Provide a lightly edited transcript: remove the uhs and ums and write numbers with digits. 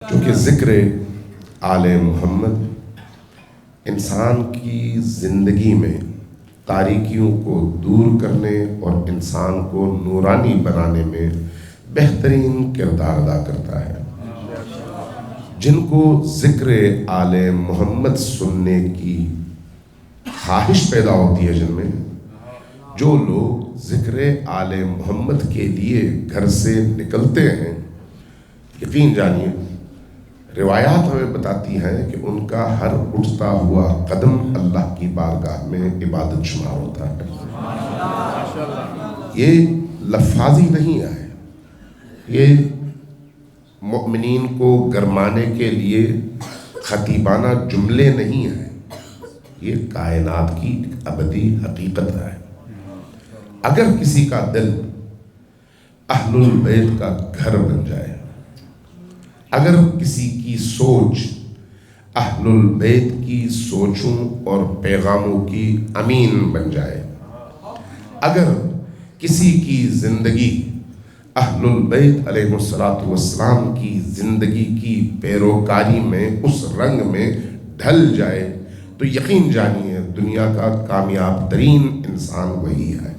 چونکہ ذکر آل محمد انسان کی زندگی میں تاریکیوں کو دور کرنے اور انسان کو نورانی بنانے میں بہترین کردار ادا کرتا ہے۔ جن کو ذکر آل محمد سننے کی خواہش پیدا ہوتی ہے، جن میں جو لوگ ذکر آل محمد کے لیے گھر سے نکلتے ہیں، یقین جانیے روایات ہمیں بتاتی ہیں کہ ان کا ہر اٹھتا ہوا قدم اللہ کی بارگاہ میں عبادت شمار ہوتا ہے۔ یہ لفاظی نہیں ہے، یہ مؤمنین کو گرمانے کے لیے خطیبانہ جملے نہیں ہیں، یہ کائنات کی ابدی حقیقت ہے۔ اگر کسی کا دل اہل البیت کا گھر بن جائے، اگر کسی کی سوچ اہل البیت کی سوچوں اور پیغاموں کی امین بن جائے، اگر کسی کی زندگی اہل البیت علیہ السلام کی زندگی کی پیروکاری میں اس رنگ میں ڈھل جائے، تو یقین جانیے دنیا کا کامیاب ترین انسان وہی ہے۔